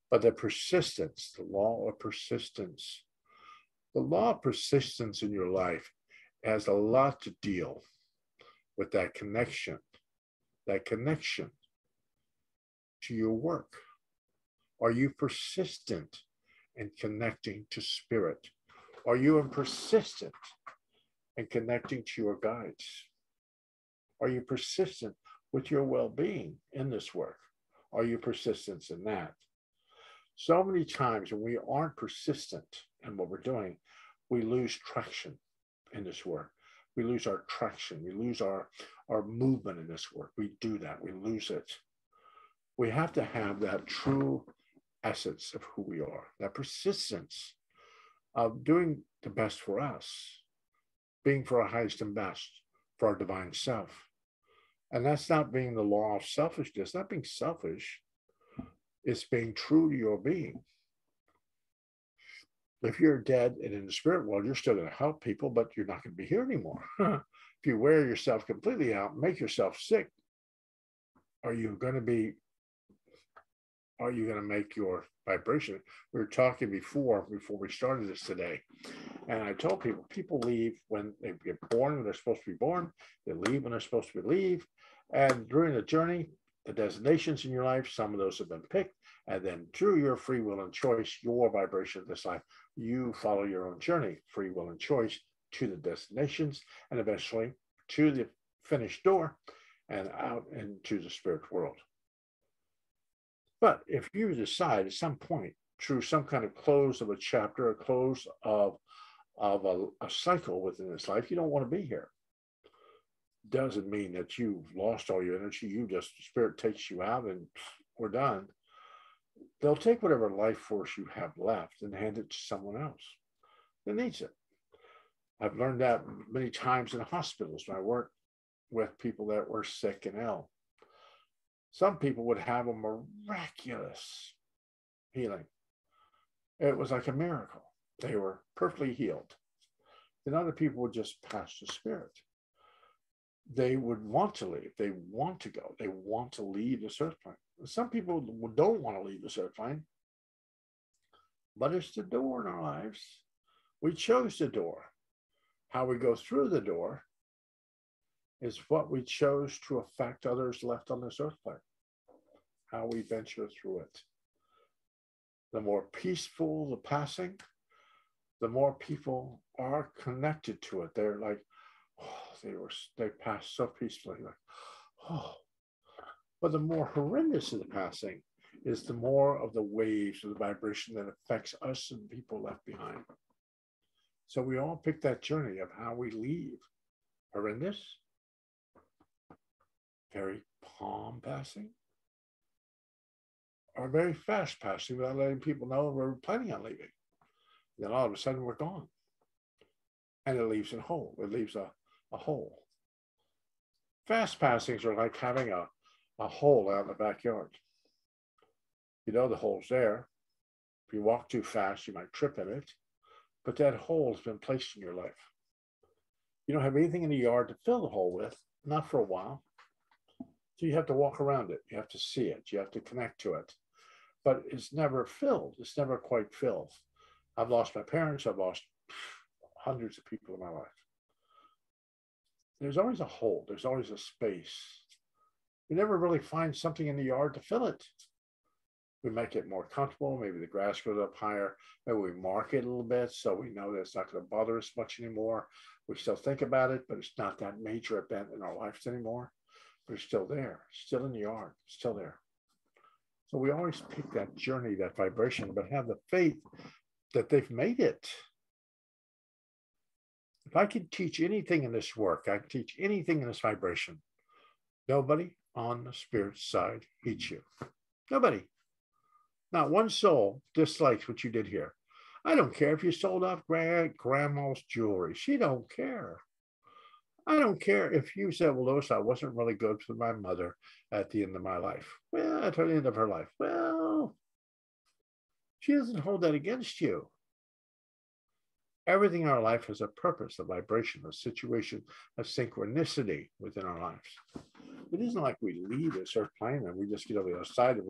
But the persistence, the law of persistence in your life has a lot to deal with that connection to your work. Are you persistent in connecting to spirit? Are you persistent in connecting to your guides? Are you persistent with your well-being in this work? Are you persistent in that? So many times when we aren't persistent in what we're doing, we lose traction in this work. We lose our traction. We lose our movement in this work. We do that. We lose it. We have to have that true essence of who we are, that persistence of doing the best for us, being for our highest and best, for our divine self. And that's not being the law of selfishness, not being selfish. It's being true to your being. If you're dead and in the spirit world, you're still going to help people, but you're not going to be here anymore. If you wear yourself completely out, make yourself sick, are you going to make your vibration? We were talking before we started this today. And I told people leave when they get born, when they're supposed to be born. They leave when they're supposed to leave. And during the journey, the designations in your life, some of those have been picked. And then through your free will and choice, your vibration of this life, you follow your own journey, free will and choice, to the destinations, and eventually to the finished door and out into the spirit world. But if you decide at some point, through some kind of close of a chapter, a close of a cycle within this life, you don't want to be here. Doesn't mean that you've lost all your energy. Spirit takes you out and we're done. They'll take whatever life force you have left and hand it to someone else that needs it. I've learned that many times in hospitals when I worked with people that were sick and ill. Some people would have a miraculous healing. It was like a miracle. They were perfectly healed. Then other people would just pass the spirit. They would want to leave. They want to go. They want to leave this earth plane. Some people don't want to leave this earth plane, but it's the door in our lives. We chose the door. How we go through the door is what we chose to affect others left on this earth plane. How we venture through it. The more peaceful the passing, the more people are connected to it. They're like, oh, they passed so peacefully. Like, oh. But the more horrendous of the passing is the more of the waves of the vibration that affects us and people left behind. So we all pick that journey of how we leave. Horrendous, very calm passing, or very fast passing without letting people know we're planning on leaving. Then all of a sudden we're gone. And it leaves a hole. It leaves a hole. Fast passings are like having a hole out in the backyard. You know the hole's there. If you walk too fast, you might trip in it. But that hole has been placed in your life. You don't have anything in the yard to fill the hole with, not for a while. So you have to walk around it. You have to see it. You have to connect to it. But it's never filled. It's never quite filled. I've lost my parents. I've lost hundreds of people in my life. There's always a hole. There's always a space. We never really find something in the yard to fill it. We make it more comfortable. Maybe the grass goes up higher. Maybe we mark it a little bit so we know that it's not going to bother us much anymore. We still think about it, but it's not that major event in our lives anymore. But it's still there, still in the yard, still there. So we always pick that journey, that vibration, but have the faith that they've made it. If I could teach anything in this work, I could teach anything in this vibration. Nobody on the spirit side hates you. Nobody. Not one soul dislikes what you did here. I don't care if you sold off grandma's jewelry. She don't care. I don't care if you said, well, Louis, I wasn't really good for my mother at the end of my life. Well, at the end of her life. Well, she doesn't hold that against you. Everything in our life has a purpose, a vibration, a situation, a synchronicity within our lives. It isn't like we leave this earth plane and we just get over the other side and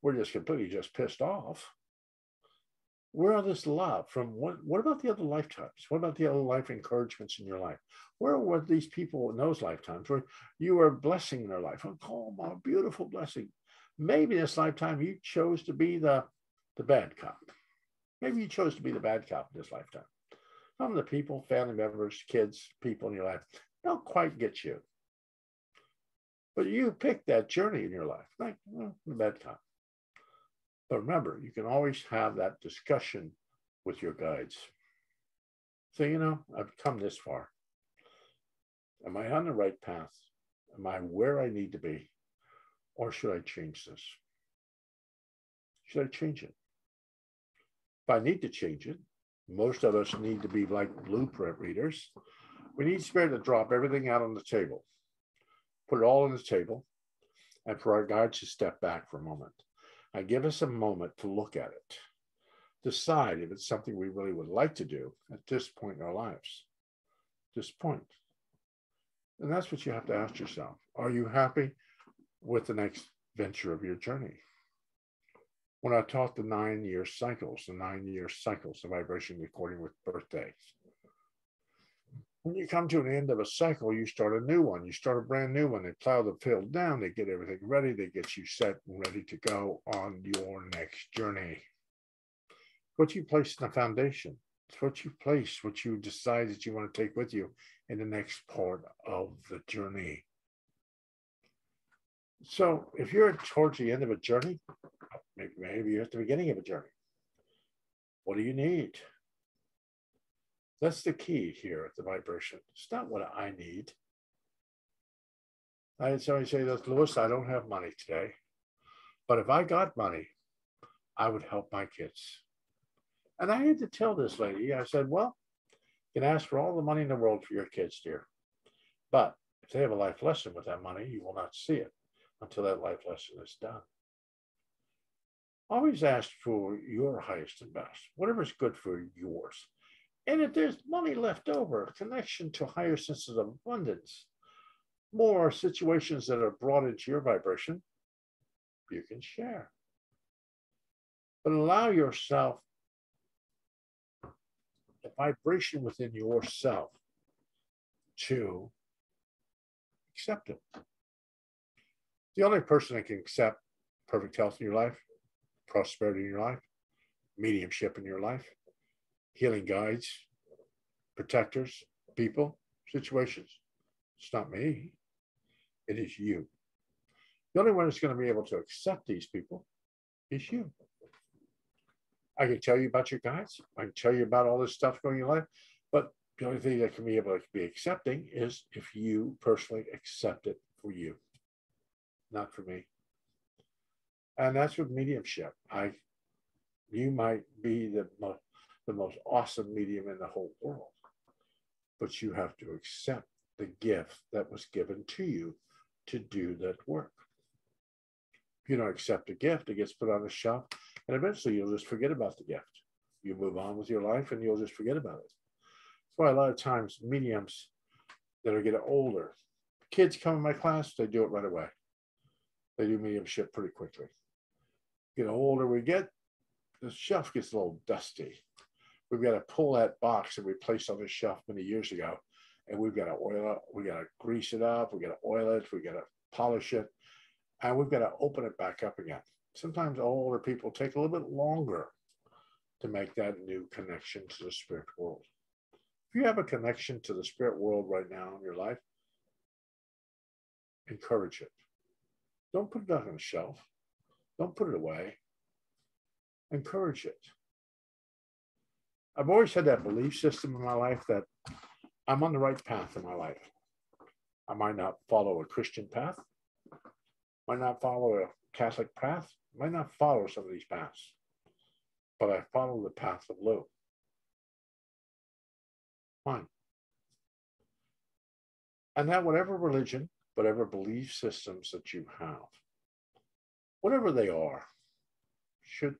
we're just completely just pissed off. Where are this love from? What about the other lifetimes? What about the other life encouragements in your life? Where were these people in those lifetimes where you were blessing their life? Oh, my beautiful blessing. Maybe this lifetime you chose to be the bad cop. Maybe you chose to be the bad cop in this lifetime. Some of the people, family members, kids, people in your life don't quite get you. But you picked that journey in your life, like the bad cop. But remember, you can always have that discussion with your guides. So, I've come this far. Am I on the right path? Am I where I need to be? Or should I change this? Should I change it? If I need to change it, most of us need to be like blueprint readers. We need Spirit to drop everything out on the table, put it all on the table, and for our guides to step back for a moment. And give us a moment to look at it, decide if it's something we really would like to do at this point in our lives, this point. And that's what you have to ask yourself. Are you happy with the next venture of your journey? When I taught the 9-year cycles of vibration recording with birthdays. When you come to an end of a cycle, you start a new one. You start a brand new one. They plow the field down. They get everything ready. They get you set and ready to go on your next journey. What you place in the foundation. It's what you place, what you decide that you want to take with you in the next part of the journey. So if you're towards the end of a journey, maybe you're at the beginning of a journey. What do you need? That's the key here at the vibration. It's not what I need. I had somebody say, Louis, I don't have money today, but if I got money, I would help my kids. And I had to tell this lady, I said, well, You can ask for all the money in the world for your kids, dear. But if they have a life lesson with that money, you will not see it until that life lesson is done. Always ask for your highest and best, whatever is good for yours. And if there's money left over, a connection to higher senses of abundance, more situations that are brought into your vibration, you can share. But allow yourself the vibration within yourself to accept it. The only person that can accept perfect health in your life, prosperity in your life, mediumship in your life, healing guides, protectors, people, situations. It's not me. It is you. The only one that's going to be able to accept these people is you. I can tell you about your guides. I can tell you about all this stuff going in your life, but the only thing that can be able to be accepting is if you personally accept it for you, not for me. And that's with mediumship. You might be the most awesome medium in the whole world, but you have to accept the gift that was given to you to do that work. If you don't accept a gift, it gets put on the shelf, and eventually you'll just forget about the gift. You move on with your life and you'll just forget about it. That's why a lot of times mediums that are getting older, kids come in my class, they do it right away. They do mediumship pretty quickly. The older we get, the shelf gets a little dusty. We've got to pull that box that we placed on the shelf many years ago, and we've got to oil it, we got to grease it up, we got to oil it, we got to polish it, and we've got to open it back up again. Sometimes older people take a little bit longer to make that new connection to the spirit world. If you have a connection to the spirit world right now in your life, encourage it. Don't put it on the shelf. Don't put it away. Encourage it. I've always had that belief system in my life that I'm on the right path in my life. I might not follow a Christian path, might not follow a Catholic path, might not follow some of these paths, but I follow the path of Lou. Fine. And that whatever religion, whatever belief systems that you have, whatever they are, should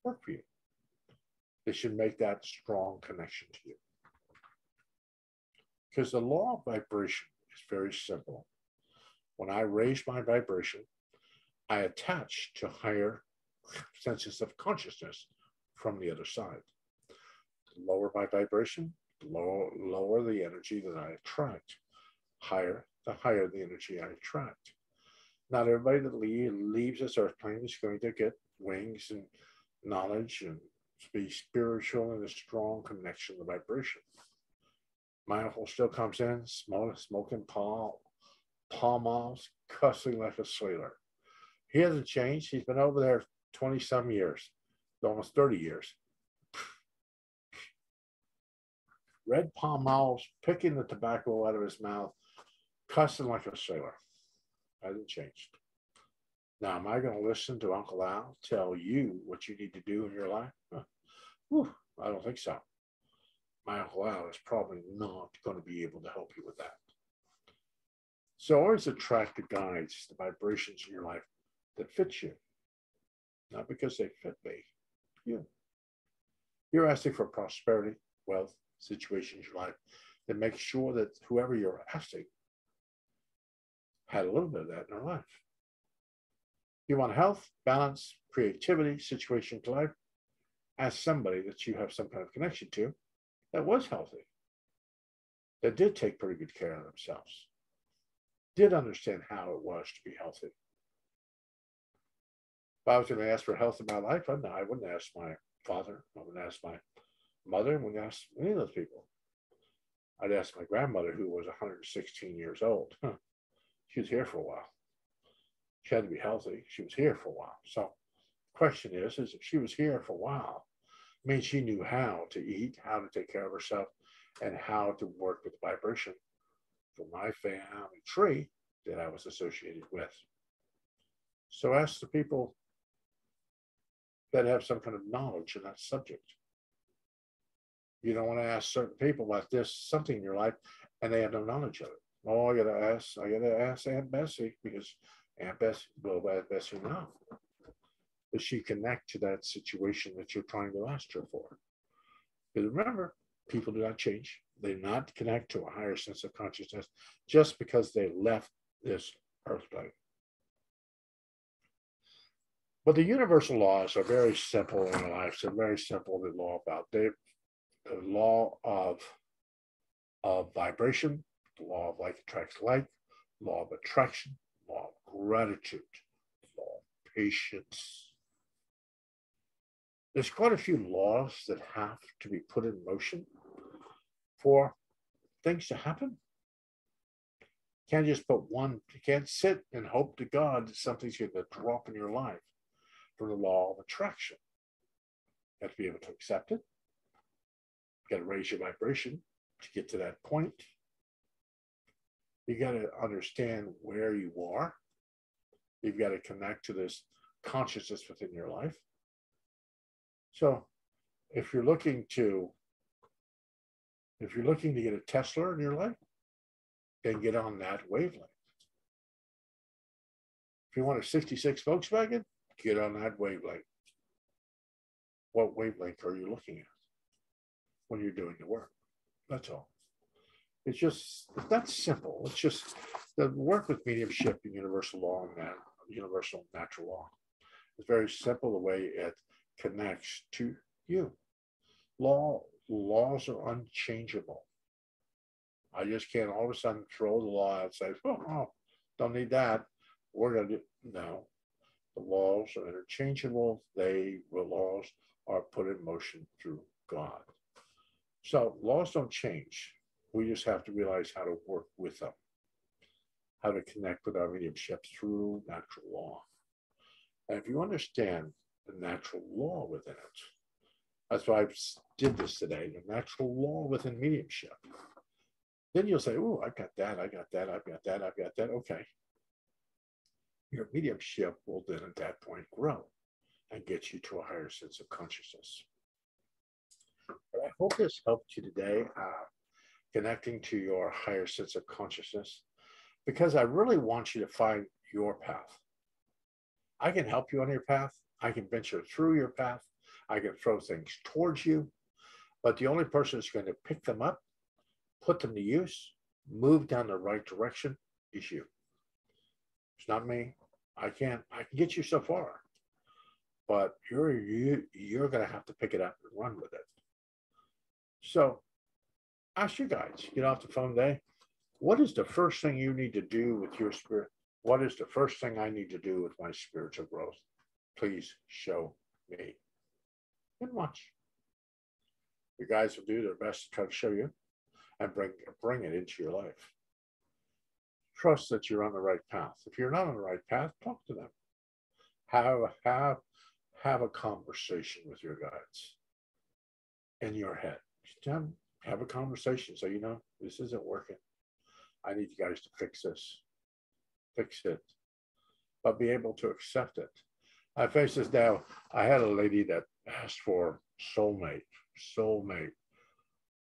work for you. They should make that strong connection to you. Because the law of vibration is very simple. When I raise my vibration, I attach to higher senses of consciousness from the other side. The lower my vibration, lower the energy that I attract. Higher, the higher the energy I attract. Not everybody that leaves this earth plane is going to get wings and knowledge and be spiritual in a strong connection to vibration. My uncle still comes in, smoking Pall Malls, cussing like a sailor. He hasn't changed. He's been over there 20-some years, almost 30 years. Red Pall Malls, picking the tobacco out of his mouth, cussing like a sailor. Hasn't changed. Now, am I going to listen to Uncle Al tell you what you need to do in your life? I don't think so. My Uncle Al is probably not going to be able to help you with that. So always attract the guides, the vibrations in your life that fit you. Not because they fit me, you. You're asking for prosperity, wealth, situations in your life that make sure that whoever you're asking had a little bit of that in their life. You want health, balance, creativity, situation to life, ask somebody that you have some kind of connection to that was healthy, that did take pretty good care of themselves, did understand how it was to be healthy. If I was going to ask for health in my life, I wouldn't ask my father, I wouldn't ask my mother, I wouldn't ask any of those people. I'd ask my grandmother, who was 116 years old. She was here for a while. She had to be healthy. She was here for a while. So the question is if she was here for a while, it means she knew how to eat, how to take care of herself, and how to work with vibration for my family tree that I was associated with. So ask the people that have some kind of knowledge in that subject. You don't want to ask certain people about this, something in your life, and they have no knowledge of it. Oh, I gotta ask Aunt Bessie, because Aunt Bessie, well, Aunt Bessie know. Does she connect to that situation that you're trying to ask her for? Because remember, people do not change. They do not connect to a higher sense of consciousness just because they left this earth plane. But the universal laws are very simple in life. They're very simple. The law of vibration, the law of like attracts like, law of attraction, law of gratitude, law of patience. There's quite a few laws that have to be put in motion for things to happen. You can't just put one, you can't sit and hope to God that something's going to drop in your life for the law of attraction. You have to be able to accept it. You got to raise your vibration to get to that point. You got to understand where you are. You've got to connect to this consciousness within your life. So if you're looking to get a Tesla in your life, then get on that wavelength. If you want a 66 Volkswagen, get on that wavelength. What wavelength are you looking at when you're doing the work? That's all. It's not simple. It's just the work with mediumship and universal law and that universal natural law. It's very simple the way it connects to you. Laws are unchangeable. I just can't all of a sudden throw the law out and say, oh, don't need that. We're going to do, no. The laws are interchangeable. The laws are put in motion through God. So laws don't change. We just have to realize how to work with them, how to connect with our mediumship through natural law. And if you understand the natural law within it, that's why I did this today, the natural law within mediumship. Then you'll say, oh, I've got that, I got that, I've got that, I've got that. Okay. Your mediumship will then at that point grow and get you to a higher sense of consciousness. But I hope this helped you today, connecting to your higher sense of consciousness, because I really want you to find your path. I can help you on your path. I can venture through your path. I can throw things towards you, but the only person that's going to pick them up, put them to use, move down the right direction is you. It's not me. I can get you so far, but you're going to have to pick it up and run with it. So ask your guides, get off the phone today. What is the first thing you need to do with your spirit? What is the first thing I need to do with my spiritual growth? Please show me. And watch. Your guides will do their best to try to show you and bring it into your life. Trust that you're on the right path. If you're not on the right path, talk to them. Have a conversation with your guides in your head. Have a conversation. So, this isn't working. I need you guys to fix this. Fix it. But be able to accept it. I face this now. I had a lady that asked for soulmate,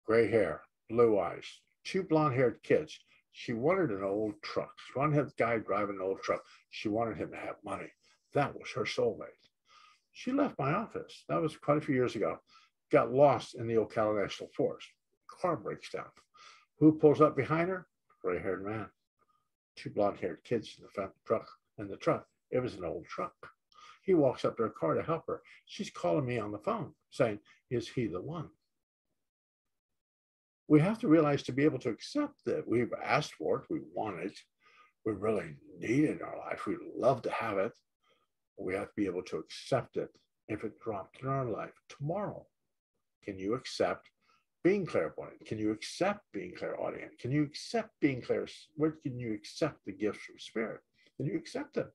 gray hair, blue eyes, 2 blonde-haired kids. She wanted an old truck. She wanted the guy driving an old truck. She wanted him to have money. That was her soulmate. She left my office. That was quite a few years ago. Got lost in the Ocala National Forest. Car breaks down. Who pulls up behind her? Gray-haired man. 2 blonde-haired kids in the front truck. In the truck. It was an old truck. He walks up to her car to help her. She's calling me on the phone saying, is he the one? We have to realize, to be able to accept that we've asked for it, we want it, we really need it in our life, we'd love to have it, but we have to be able to accept it if it dropped in our life tomorrow. Can you accept being clairvoyant? Can you accept being clairaudient? Can you accept being what can you accept the gifts from spirit? Can you accept them?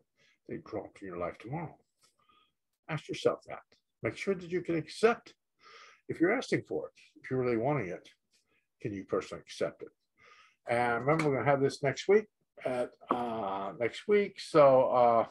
They drop in your life tomorrow. Ask yourself that. Make sure that you can accept. If you're asking for it, if you're really wanting it, can you personally accept it? And remember, we're going to have this next week. So